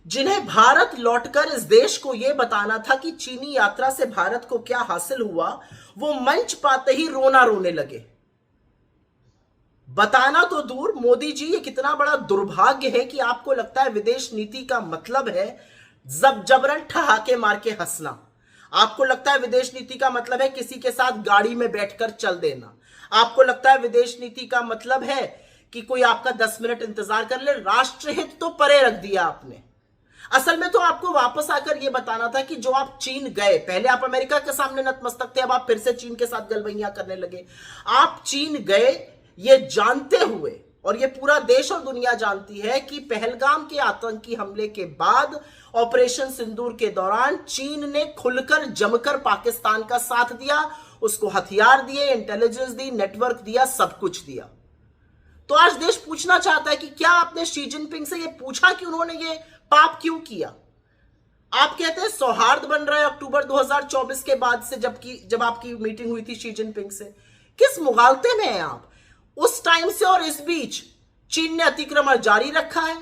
जिन्हें भारत लौटकर इस देश को यह बताना था कि चीनी यात्रा से भारत को क्या हासिल हुआ, वो मंच पाते ही रोना रोने लगे। बताना तो दूर, मोदी जी ये कितना बड़ा दुर्भाग्य है कि आपको लगता है विदेश नीति का मतलब है जबरन ठहाके मार के हंसना। आपको लगता है विदेश नीति का मतलब है किसी के साथ गाड़ी में बैठकर चल देना। आपको लगता है विदेश नीति का मतलब है कि कोई आपका 10 मिनट इंतजार कर ले। राष्ट्रहित तो परे रख दिया आपने। असल में तो आपको वापस आकर यह बताना था कि जो आप चीन गए, पहले आप अमेरिका के सामने नतमस्तक थे, अब आप फिर से चीन के साथ गलबैया करने लगे। आप चीन गए ये जानते हुए, और ये पूरा देश और दुनिया जानती है कि पहलगाम के आतंकी हमले के बाद ऑपरेशन सिंदूर के दौरान चीन ने खुलकर जमकर पाकिस्तान का साथ दिया, उसको हथियार दिए, इंटेलिजेंस दी, नेटवर्क दिया, सब कुछ दिया। तो आज देश पूछना चाहता है कि क्या आपने शी जिनपिंग से यह पूछा कि उन्होंने ये पाप क्यों किया? आप कहते हैं सौहार्द बन रहा है अक्टूबर 2024 के बाद से, जब आपकी मीटिंग हुई थी शी जिनपिंग से। किस मुगालते में हैं आप? उस टाइम से और इस बीच चीन ने अतिक्रमण जारी रखा है।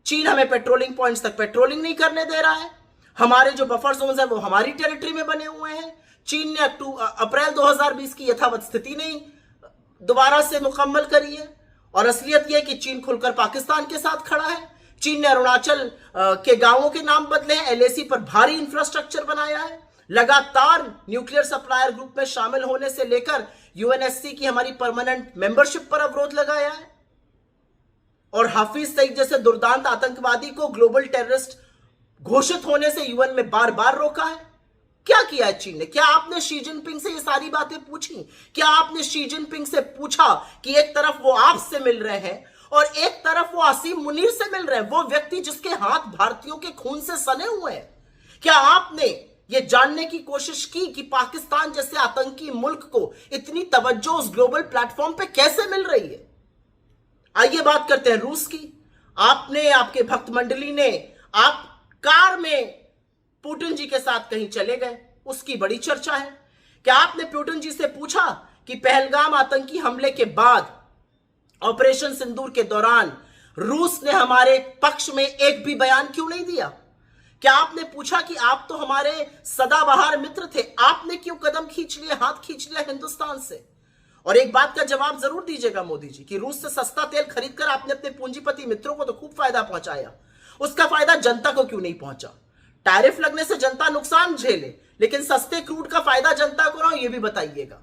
चीन हमें पेट्रोलिंग पॉइंट्स तक पेट्रोलिंग नहीं करने दे रहा है। हमारे जो बफर जोन्स है वो हमारी टेरिटरी में बने हुए हैं। चीन ने अप्रैल 2020 की यथावत स्थिति नहीं दोबारा से मुकम्मल करी है। और असलियत यह कि चीन खुलकर पाकिस्तान के साथ खड़ा है। चीन ने अरुणाचल के गांवों के नाम बदले हैं, एलएसी पर भारी इंफ्रास्ट्रक्चर बनाया है, लगातार न्यूक्लियर सप्लायर ग्रुप में शामिल होने से लेकर यूएनएससी की हमारी परमानेंट मेंबरशिप पर अवरोध लगाया है, और हाफिज सईद जैसे दुर्दांत आतंकवादी को ग्लोबल टेररिस्ट घोषित होने से यूएन में बार बार रोका है। क्या किया है चीन ने? क्या आपने शी जिनपिंग से ये सारी बातें पूछी? क्या आपने शी जिनपिंग से पूछा कि एक तरफ वो आपसे मिल रहे हैं और एक तरफ वो असीम मुनीर से मिल रहे हैं, वो व्यक्ति जिसके हाथ भारतीयों के खून से सने हुए हैं? क्या आपने ये जानने की कोशिश की कि पाकिस्तान जैसे आतंकी मुल्क को इतनी तवज्जो उस ग्लोबल प्लेटफॉर्म पे कैसे मिल रही है? आइए बात करते हैं रूस की। आपने, आपके भक्त मंडली ने, आप कार में पुतिन जी के साथ कहीं चले गए, उसकी बड़ी चर्चा है। क्या आपने पुतिन जी से पूछा कि पहलगाम आतंकी हमले के बाद ऑपरेशन सिंदूर के दौरान रूस ने हमारे पक्ष में एक भी बयान क्यों नहीं दिया? क्या आपने पूछा कि आप तो हमारे सदाबहार मित्र थे, आपने क्यों कदम खींच लिया, हाथ खींच लिया हिंदुस्तान से? और एक बात का जवाब जरूर दीजिएगा मोदी जी कि रूस से सस्ता तेल खरीदकर आपने अपने पूंजीपति मित्रों को तो खूब फायदा पहुंचाया, उसका फायदा जनता को क्यों नहीं पहुंचा? टैरिफ लगने से जनता नुकसान झेले, लेकिन सस्ते क्रूड का फायदा जनता को ना हो, यह भी बताइएगा।